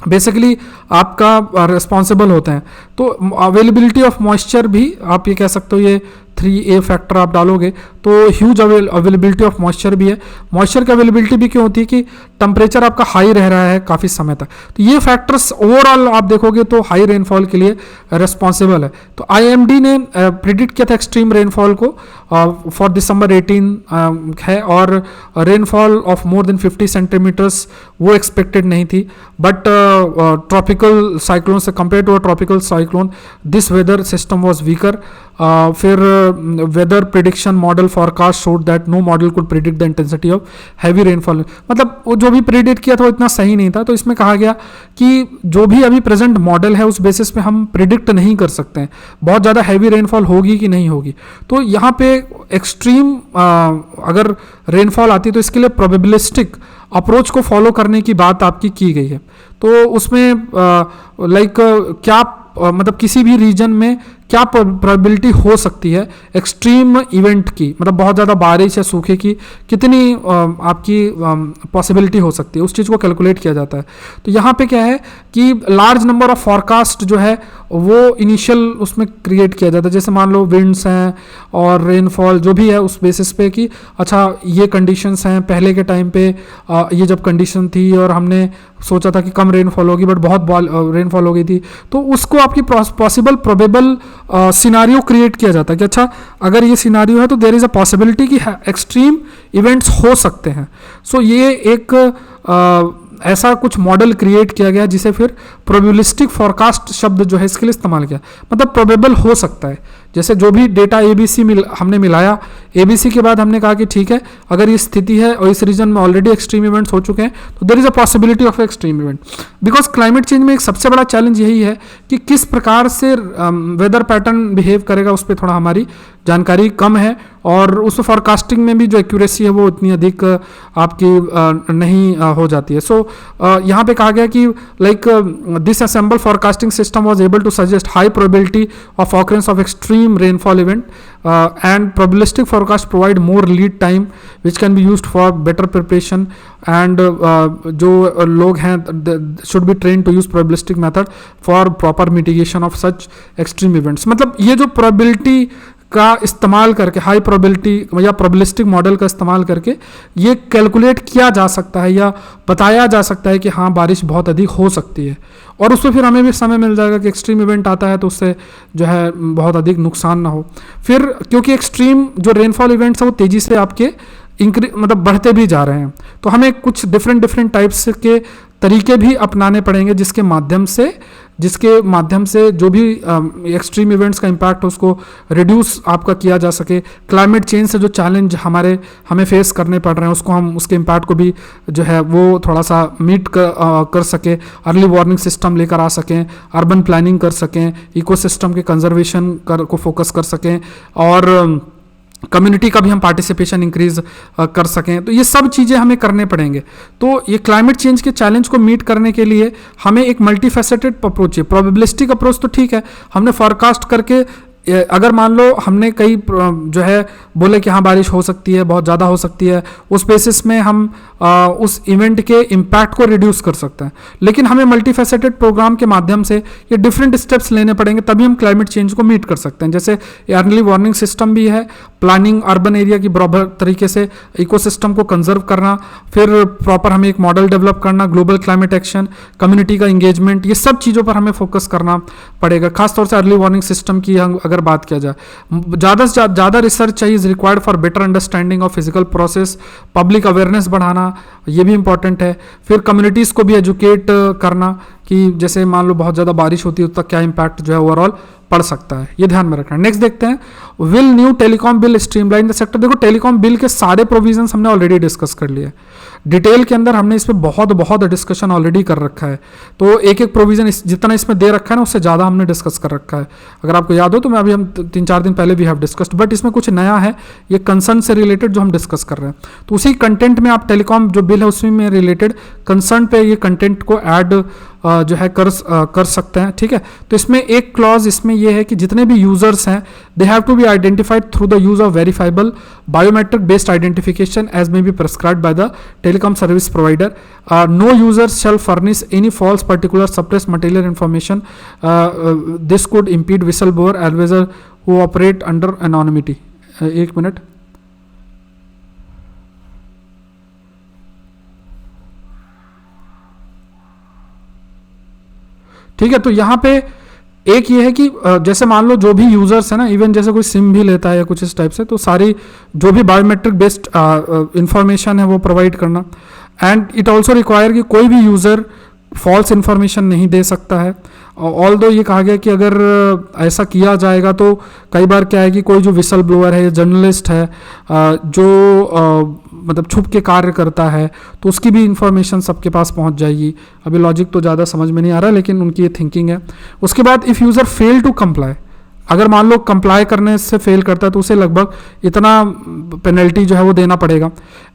A: बेसिकली आपका रिस्पॉन्सिबल होते हैं। तो अवेलेबिलिटी ऑफ मॉइस्चर भी आप ये कह सकते हो, ये 3A फैक्टर आप डालोगे तो ह्यूज अवेलेबिलिटी ऑफ मॉइस्चर भी है। मॉइस्चर की अवेलेबिलिटी भी क्यों होती है कि टेम्परेचर आपका हाई रह रहा है काफ़ी समय तक। तो ये फैक्टर्स ओवरऑल आप देखोगे तो हाई रेनफॉल के लिए रिस्पॉन्सिबल है। तो IMD ने प्रिडिक्ट किया था एक्सट्रीम रेनफॉल को फॉर दिसंबर 18 है, और rainfall of more than 50 centimetres वो एक्सपेक्टेड नहीं थी। बट ट्रॉपिकल साइक्लोन से compare to a tropical cyclone this weather system was weaker. फिर weather prediction model forecast showed that no model could predict the intensity of heavy rainfall. मतलब वो जो भी प्रिडिक्ट किया था वो इतना सही नहीं था। तो इसमें कहा गया कि जो भी अभी प्रेजेंट मॉडल है उस बेसिस पे हम प्रिडिक्ट नहीं कर सकते हैं बहुत ज़्यादा हैवी रेनफॉल होगी कि नहीं होगी। तो यहाँ पे एक्सट्रीम अगर रेनफॉल आती है तो इसके लिए प्रोबेबिलिस्टिक अप्रोच को फॉलो करने की बात आपकी की गई है। तो उसमें क्या मतलब किसी भी रीजन में क्या प्रोबेबिलिटी हो सकती है एक्सट्रीम इवेंट की, मतलब बहुत ज़्यादा बारिश या सूखे की कितनी आपकी पॉसिबिलिटी हो सकती है, उस चीज़ को कैलकुलेट किया जाता है। तो यहाँ पे क्या है कि लार्ज नंबर ऑफ फॉरकास्ट जो है वो इनिशियल उसमें क्रिएट किया जाता है। जैसे मान लो विंड्स हैं और रेनफॉल जो भी है उस बेसिस पे कि अच्छा ये कंडीशंस हैं, पहले के टाइम पे ये जब कंडीशन थी और हमने सोचा था कि कम रेनफॉल होगी बट बहुत रेनफॉल हो गई थी, तो उसको आपकी पॉसिबल प्रोबेबल सिनारियो क्रिएट किया जाता है कि अच्छा अगर ये सिनारियो है तो देयर इज़ अ पॉसिबिलिटी कि एक्सट्रीम इवेंट्स हो सकते हैं। सो ये एक ऐसा कुछ मॉडल क्रिएट किया गया जिसे फिर प्रोबेबिलिस्टिक फॉरकास्ट शब्द जो है इसके लिए इस्तेमाल किया, मतलब प्रोबेबल हो सकता है। जैसे जो भी डेटा ABC हमने मिलाया, ABC के बाद हमने कहा कि ठीक है अगर ये स्थिति है और इस रीजन में ऑलरेडी एक्सट्रीम इवेंट्स हो चुके हैं तो there is a possibility of extreme event. Because climate change में एक सबसे बड़ा चैलेंज यही है कि किस प्रकार से वेदर पैटर्न बिहेव करेगा, उस पर थोड़ा हमारी जानकारी कम है, और उस फॉरकास्टिंग में भी जो एक्यूरेसी है वो इतनी अधिक आपकी नहीं हो जाती है। सो यहाँ पे कहा गया कि this ensemble forecasting system was able to suggest high probability of occurrence of extreme rainfall event and probabilistic forecast provide more lead time which can be used for better preparation and जो लोग हैं should be trained to use probabilistic method for proper mitigation of such extreme events। मतलब ये जो probability का इस्तेमाल करके, हाई प्रोबेबिलिटी या प्रोबेबिलिस्टिक मॉडल का इस्तेमाल करके ये कैलकुलेट किया जा सकता है या बताया जा सकता है कि हाँ बारिश बहुत अधिक हो सकती है, और उसमें फिर हमें भी समय मिल जाएगा कि एक्सट्रीम इवेंट आता है तो उससे जो है बहुत अधिक नुकसान ना हो। फिर क्योंकि एक्सट्रीम जो रेनफॉल इवेंट्स है वो तेज़ी से आपके मतलब बढ़ते भी जा रहे हैं, तो हमें कुछ डिफरेंट टाइप्स के तरीके भी अपनाने पड़ेंगे जिसके माध्यम से जो भी एक्सट्रीम इवेंट्स का इम्पैक्ट उसको रिड्यूस आपका किया जा सके। क्लाइमेट चेंज से जो चैलेंज हमें फेस करने पड़ रहे हैं उसको हम उसके इम्पैक्ट को भी जो है वो थोड़ा सा मीट कर सके, अर्ली वार्निंग सिस्टम लेकर आ सकें, अर्बन प्लानिंग कर सकें, इकोसिस्टम के कंजर्वेशन को फोकस कर सकें, और कम्युनिटी का भी हम पार्टिसिपेशन इंक्रीज कर सकें। तो ये सब चीज़ें हमें करने पड़ेंगे। तो ये क्लाइमेट चेंज के चैलेंज को मीट करने के लिए हमें एक मल्टी फैसेटेड अप्रोच है। प्रोबेबिलिस्टिक अप्रोच तो ठीक है, हमने फॉरकास्ट करके अगर मान लो हमने कई जो है बोले कि हाँ बारिश हो सकती है, बहुत ज़्यादा हो सकती है, उस बेसिस में हम उस इवेंट के इम्पैक्ट को रिड्यूस कर सकते हैं। लेकिन हमें मल्टीफेसेटेड प्रोग्राम के माध्यम से ये डिफरेंट स्टेप्स लेने पड़ेंगे, तभी हम क्लाइमेट चेंज को मीट कर सकते हैं। जैसे अर्ली वार्निंग सिस्टम भी है, प्लानिंग अर्बन एरिया की बराबर तरीके से इकोसिस्टम को कंजर्व करना, फिर प्रॉपर हमें एक मॉडल डेवलप करना, ग्लोबल क्लाइमेट एक्शन, कम्युनिटी का इंगेजमेंट, ये सब चीज़ों पर हमें फोकस करना पड़ेगा। खासतौर से अर्ली वार्निंग सिस्टम की अगर बात किया जाए, ज़्यादा से ज़्यादा रिसर्च चाहिए is required for better understanding of physical process, public awareness बढ़ाना, ये भी इंपॉर्टेंट है। फिर कम्युनिटीज़ को भी एजुकेट करना कि जैसे मान लो बहुत ज़्यादा बारिश होती है तो क्या इम्पैक्ट जो है ओवरऑल पड़ सकता है, ये ध्यान में रखना। नेक्स्ट देखते हैं, will new telecom bill streamline the sector. देखो टेलीकॉम बिल के सारे प्रोविजंस हमने ऑलरेडी डिस्कस कर लिए, डिटेल के अंदर हमने इस पर बहुत डिस्कशन ऑलरेडी कर रखा है। तो एक एक प्रोविजन जितना इसमें दे रखा है ना उससे ज़्यादा हमने डिस्कस कर रखा है। अगर आपको याद हो तो मैं अभी हम 3-4 दिन पहले भी हैव डिस्कस्ड, बट इसमें कुछ नया है, ये कंसर्न से रिलेटेड जो हम डिस्कस कर रहे हैं। तो उसी कंटेंट में आप टेलीकॉम जो बिल है उसमें में रिलेटेड कंसर्न पे ये कंटेंट को ऐड जो है कर सकते हैं, ठीक है। तो इसमें एक क्लॉज इसमें ये है कि जितने भी यूजर्स हैं they have to be identified through the use of verifiable biometric based identification as may be prescribed by the telecom service provider. No users shall furnish any false particular suppress material information, this could impede whistle blower advisor who operate under anonymity. एक मिनट, ठीक है। तो यहाँ पे एक ये है कि जैसे मान लो जो भी यूजर्स है ना, इवन जैसे कोई सिम भी लेता है या कुछ इस टाइप से, तो सारी जो भी बायोमेट्रिक बेस्ड इंफॉर्मेशन है वो प्रोवाइड करना। एंड इट ऑल्सो रिक्वायर कि कोई भी यूज़र फॉल्स इंफॉर्मेशन नहीं दे सकता है। ऑल दो ये कहा गया कि अगर ऐसा किया जाएगा तो कई बार क्या है कि कोई जो विसल ब्लोअर है, जर्नलिस्ट है, जो मतलब छुप के कार्य करता है, तो उसकी भी इंफॉर्मेशन सबके पास पहुंच जाएगी। अभी लॉजिक तो ज़्यादा समझ में नहीं आ रहा, लेकिन उनकी ये थिंकिंग है। उसके बाद if user fail to comply, अगर मान लो कंप्लाई करने से फेल करता है तो उसे लगभग इतना पेनल्टी जो है वो देना पड़ेगा।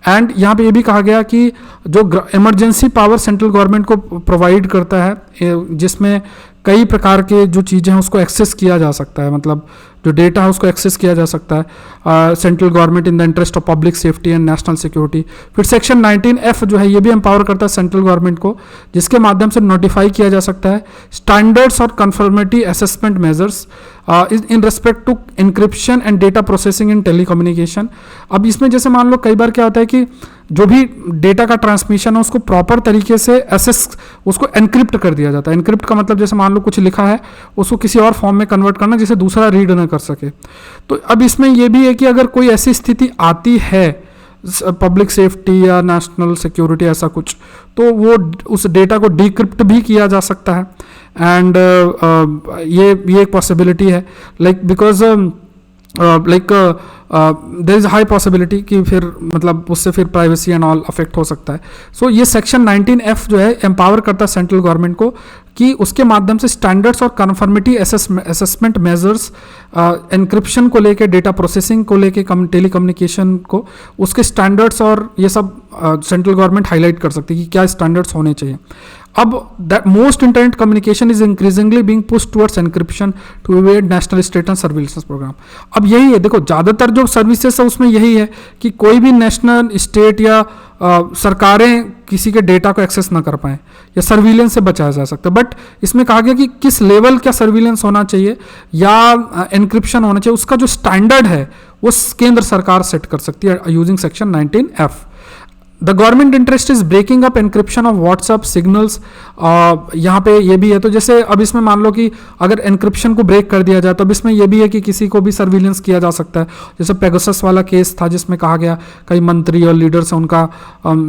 A: एंड यहाँ पे ये भी कहा गया कि जो इमरजेंसी पावर सेंट्रल गवर्नमेंट को प्रोवाइड करता है, जिसमें कई प्रकार के जो चीज़ें हैं उसको एक्सेस किया जा सकता है, मतलब जो डेटा है उसको एक्सेस किया जा सकता है central government in the interest of public safety and national security. फिर सेक्शन 19F जो है ये भी एम्पावर करता है सेंट्रल गवर्नमेंट को, जिसके माध्यम से नोटिफाई किया जा सकता है स्टैंडर्ड्स और conformity assessment measures in respect to encryption and data processing in telecommunication. अब इसमें जैसे मान लो कई बार क्या होता है कि जो भी डेटा का ट्रांसमिशन है उसको प्रॉपर तरीके से असेस, उसको एनक्रिप्ट कर दिया जाता है। एनक्रिप्ट का मतलब जैसे मान लो कुछ लिखा है उसको किसी और फॉर्म में कन्वर्ट करना जिसे दूसरा रीड ना कर सके। तो अब इसमें यह भी है कि अगर कोई ऐसी स्थिति आती है पब्लिक सेफ्टी या नेशनल सिक्योरिटी ऐसा कुछ, तो वो उस डेटा को डिक्रिप्ट भी किया जा सकता है। एंड ये एक पॉसिबिलिटी है, like because there is high possibility कि फिर मतलब उससे फिर प्राइवेसी एंड ऑल अफेक्ट हो सकता है। सो ये सेक्शन 19F जो है एम्पावर करता है सेंट्रल गवर्नमेंट को कि उसके माध्यम से स्टैंडर्ड्स और कन्फर्मिटी असेसमेंट मेजर्स, एनक्रिप्शन को लेके, डेटा प्रोसेसिंग को लेके, टेली कम्युनिकेशन को, उसके स्टैंडर्ड्स और ये सब सेंट्रल गवर्नमेंट हाईलाइट कर सकती है कि क्या स्टैंडर्ड्स होने चाहिए। अब that most internet communication is increasingly being pushed towards encryption to evade national state and surveillance program. अब यही है, देखो ज़्यादातर जो सर्विसेज है उसमें यही है कि कोई भी नेशनल स्टेट या सरकारें किसी के डेटा को एक्सेस ना कर पाएँ या सर्विलेंस से बचाया जा सकता है। बट इसमें कहा गया कि किस लेवल का सर्विलेंस होना चाहिए या एनक्रिप्शन होना चाहिए, उसका जो स्टैंडर्ड है वो केंद्र सरकार सेट कर सकती है using section 19F। The government interest is breaking up encryption of WhatsApp signals. यहाँ पे ये भी है, तो जैसे अब इसमें मान लो कि अगर एनक्रिप्शन को ब्रेक कर दिया जाए तो अब इसमें ये भी है कि किसी को भी सर्विलेंस किया जा सकता है। जैसे पेगासस वाला केस था जिसमें कहा गया कई मंत्री और लीडर्स हैं उनका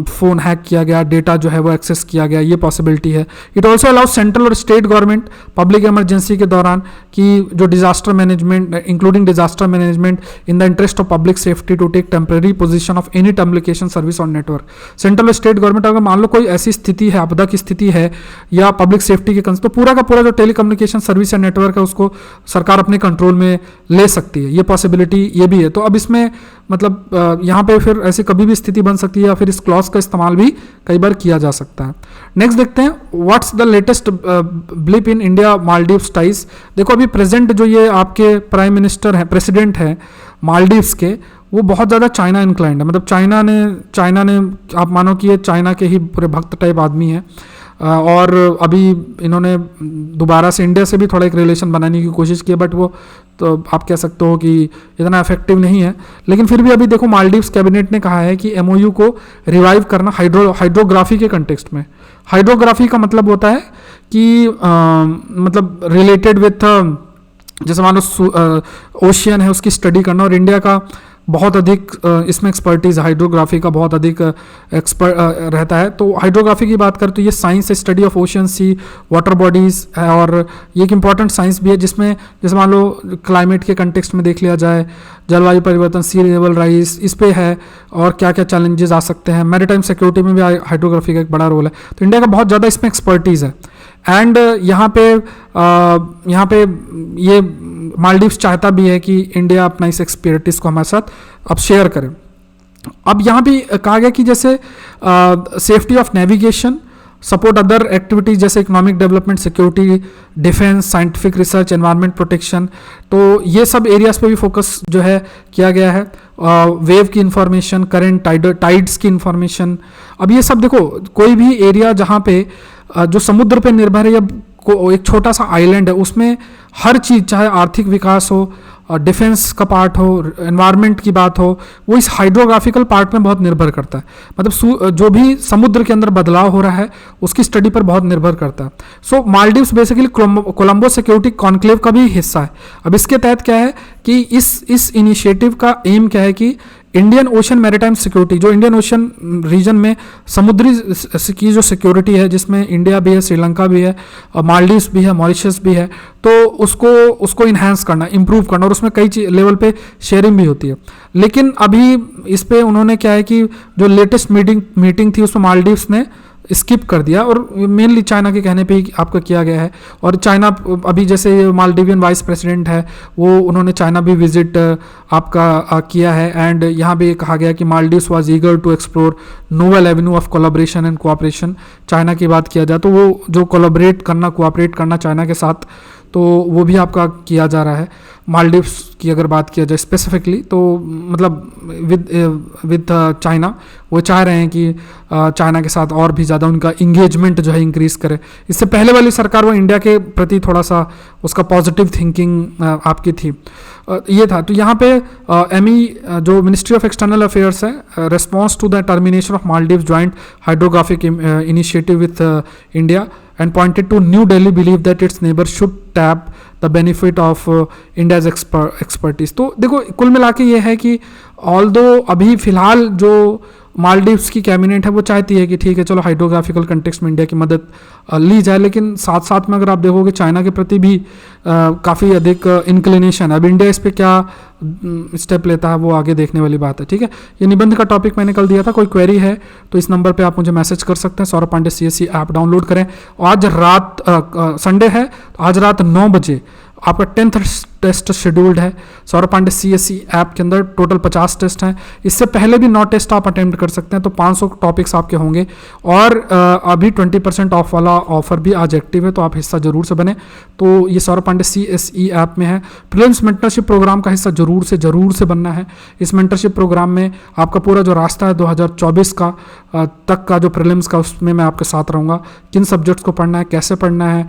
A: फ़ोन हैक किया गया, डेटा जो है वो एक्सेस किया गया, ये पॉसिबिलिटी है। इट ऑल्सो अलाउ सेंट्रल और स्टेट गवर्नमेंट पब्लिक इमरजेंसी के दौरान कि जो disaster management including disaster management in the interest of public safety to take temporary position of any communication service on network. Network. Central state government अगर मान लो कोई ऐसी स्थिति है, आपदा की स्थिति है या पब्लिक सेफ्टी के कंसर्न, तो पूरा का पूरा जो टेलीकम्युनिकेशन सर्विस या नेटवर्क है उसको सरकार अपने कंट्रोल में ले सकती है, ये पॉसिबिलिटी ये भी है। तो अब इसमें मतलब यहाँ पे फिर ऐसी कभी भी स्थिति बन सकती है या फिर इस क्लॉज का इस्तेमाल भी कई बार किया जा सकता है। नेक्स्ट देखते हैं, what's the latest blip in India Maldives ties. देखो अभी प्रेजेंट जो ये आपके प्राइम मिनिस्टर हैं, प्रेसिडेंट हैं मालदीव्स के, वो बहुत ज़्यादा चाइना इंक्लाइंड है। मतलब चाइना ने आप मानो कि ये चाइना के ही पूरे भक्त टाइप आदमी है। और अभी इन्होंने दोबारा से इंडिया से भी थोड़ा एक रिलेशन बनाने की कोशिश की है, बट वो तो आप कह सकते हो कि इतना इफेक्टिव नहीं है। लेकिन फिर भी अभी देखो मालदीव्स कैबिनेट ने कहा है कि एमओयू को रिवाइव करना हाइड्रोग्राफी के कंटेक्स्ट में। हाइड्रोग्राफी का मतलब होता है कि मतलब रिलेटेड विथ जैसे मान लो ओशियन है उसकी स्टडी करना, और इंडिया का बहुत अधिक इसमें एक्सपर्टीज हाइड्रोग्राफी का बहुत अधिक एक्सपर्ट रहता है। तो हाइड्रोग्राफी की बात करें तो ये साइंस है, study of ocean, sea, water bodies है, और ये एक इंपॉर्टेंट साइंस भी है जिसमें जैसे मान लो क्लाइमेट के कंटेक्स्ट में देख लिया जाए, जलवायु परिवर्तन, सी लेवल राइज, इस पे है और क्या क्या चैलेंजेस आ सकते हैं। मैरीटाइम सिक्योरिटी में भी हाइड्रोग्राफी का एक बड़ा रोल है। तो इंडिया का बहुत ज़्यादा इसमें एक्सपर्टीज है। एंड यहाँ पे ये मालदीव्स चाहता भी है कि इंडिया अपना इस एक्सपर्टीज को हमारे साथ अब शेयर करे। अब यहाँ भी कहा गया कि जैसे safety of navigation, support other activities जैसे economic development, security, defence, scientific research, environment protection, तो ये सब एरियाज पे भी फोकस जो है किया गया है। वेव की इंफॉर्मेशन, करंट, टाइड्स की इंफॉर्मेशन। अब ये सब देखो, कोई भी एरिया जहाँ पे जो समुद्र पे निर्भर है या एक छोटा सा आइलैंड है, उसमें हर चीज़, चाहे आर्थिक विकास हो, डिफेंस का पार्ट हो, एनवायरनमेंट की बात हो, वो इस हाइड्रोग्राफिकल पार्ट में बहुत निर्भर करता है। मतलब जो भी समुद्र के अंदर बदलाव हो रहा है उसकी स्टडी पर बहुत निर्भर करता है। So Maldives basically Colombo security conclave का भी हिस्सा है। अब इसके तहत क्या है कि इस इनिशिएटिव का एम क्या है कि इंडियन ओशन मैरीटाइम सिक्योरिटी, जो इंडियन ओशन रीजन में समुद्री की जो सिक्योरिटी है, जिसमें इंडिया भी है, श्रीलंका भी है, मालदीव्स भी है, मॉरिशस भी है, तो उसको इन्हांस करना, इंप्रूव करना, और उसमें कई लेवल पे शेयरिंग भी होती है। लेकिन अभी इस पे उन्होंने क्या है कि जो लेटेस्ट मीटिंग थी उसमें मालदीव्स ने स्किप कर दिया, और मेनली चाइना के कहने पे ही आपका किया गया है। और चाइना अभी जैसे मालदीवियन वाइस प्रेसिडेंट है, वो उन्होंने चाइना भी विजिट आपका किया है। एंड यहाँ भी कहा गया कि Maldives was eager to explore novel avenue of collaboration and cooperation. China की बात किया जाए तो वो जो कोलैबोरेट करना, कोऑपरेट करना चाइना के साथ, तो वो भी आपका किया जा रहा है। मालदीव्स की अगर बात किया जाए स्पेसिफिकली, तो मतलब विद चाइना वो चाह रहे हैं कि चाइना के साथ और भी ज़्यादा उनका इंगेजमेंट जो है इंक्रीज़ करे। इससे पहले वाली सरकार वो इंडिया के प्रति थोड़ा सा उसका पॉजिटिव थिंकिंग आपकी थी, ये था। तो यहाँ पे जो मिनिस्ट्री ऑफ एक्सटर्नल अफेयर्स है, response to the termination of Maldives joint hydrographic initiative with India and pointed to New Delhi belief that its neighbor should tap the benefit of India's expertise। तो देखो कुल मिला के ये है कि ऑल्दो अभी फिलहाल जो मालदीव्स की कैबिनेट है वो चाहती है कि ठीक है चलो हाइड्रोग्राफिकल कंटेक्स्ट में इंडिया की मदद ली जाए, लेकिन साथ साथ में अगर आप देखोगे चाइना के प्रति भी काफ़ी अधिक इंक्लिनेशन है। अब इंडिया इस पर क्या स्टेप लेता है वो आगे देखने वाली बात है। ठीक है, ये निबंध का टॉपिक मैंने कल दिया था। कोई क्वेरी है तो इस नंबर पे आप मुझे मैसेज कर सकते हैं। Saurabh Pandey CSE app download करें। आज रात संडे है, तो आज रात 9 बजे आपका 10th टेस्ट शेड्यूल्ड है। सौरभ पांडे CSE ऐप के अंदर टोटल 50 टेस्ट हैं। इससे पहले भी 9 टेस्ट आप अटेम्प्ट कर सकते हैं, तो 500 टॉपिक्स आपके होंगे। और अभी 20% ऑफ वाला ऑफर भी आज एक्टिव है, तो आप हिस्सा जरूर से बने। तो ये सौरभ पांडे CSE ऐप में है। प्रीलिम्स मेंटरशिप प्रोग्राम का हिस्सा जरूर से बनना है। इस मेंटरशिप प्रोग्राम में आपका पूरा जो रास्ता है 2024 का तक का जो प्रीलिम्स का, उसमें मैं आपके साथ रहूँगा। किन सब्जेक्ट्स को पढ़ना है, कैसे पढ़ना है,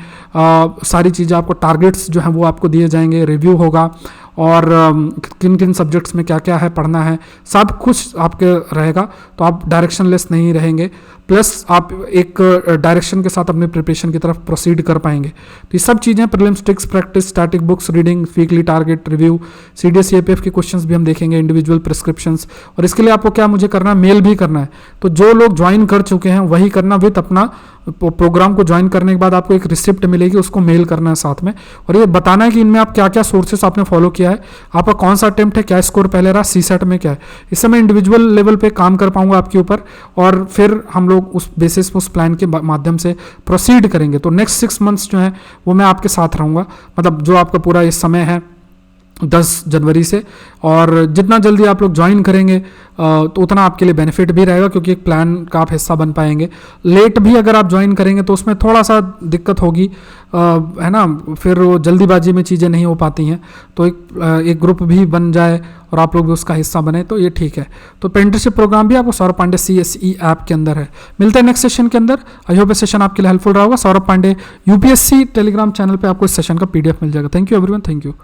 A: सारी चीज़ें आपको, टारगेट्स जो हैं वो आपको दिए जाएंगे, रिव्यू होगा, और किन किन सब्जेक्ट्स में क्या क्या है पढ़ना है, सब कुछ आपके रहेगा। तो आप डायरेक्शनलेस नहीं रहेंगे, प्लस आप एक डायरेक्शन के साथ अपने प्रिपरेशन की तरफ प्रोसीड कर पाएंगे। तो ये सब चीज़ें, prelims tricks, practice, static books reading, weekly target review, CDS CAPF के क्वेश्चंस भी हम देखेंगे, इंडिविजुअल प्रिस्क्रिप्शंस। और इसके लिए आपको क्या मुझे करना है, मेल भी करना है। तो जो लोग ज्वाइन कर चुके हैं वही करना, विद अपना प्रोग्राम को ज्वाइन करने के बाद आपको एक रिसिप्ट मिलेगी, उसको मेल करना है साथ में, और ये बताना है कि इनमें आप क्या क्या सोर्सेस आपने फॉलो किया क्या है, आपका कौन सा अटेम्प्ट है, क्या स्कोर पहले रहा, सी सेट में क्या है। इससे मैं इंडिविजुअल लेवल पे काम कर पाऊंगा आपके ऊपर, और फिर हम लोग उस बेसिस पे उस प्लान के माध्यम से प्रोसीड करेंगे। तो नेक्स्ट 6 मंथ्स जो है वो मैं आपके साथ रहूँगा, मतलब जो आपका पूरा ये समय है 10 जनवरी से, और जितना जल्दी आप लोग ज्वाइन करेंगे तो उतना आपके लिए बेनिफिट भी रहेगा, क्योंकि एक प्लान का आप हिस्सा बन पाएंगे। लेट भी अगर आप ज्वाइन करेंगे तो उसमें थोड़ा सा दिक्कत होगी, है ना, फिर वो जल्दीबाजी में चीज़ें नहीं हो पाती हैं। तो एक ग्रुप भी बन जाए और आप लोग भी उसका हिस्सा बने तो ये ठीक है। तो पेंटरशिप प्रोग्राम भी आपको सौरभ पांडे CSE ऐप के अंदर है। मिलते हैं नेक्स्ट सेशन के अंदर। आई होप ये सेशन आपके लिए हेल्पफुल रहा होगा। Saurabh Pandey UPSC Telegram channel पे आपको इस सेशन का PDF मिल जाएगा। Thank you everyone, thank you.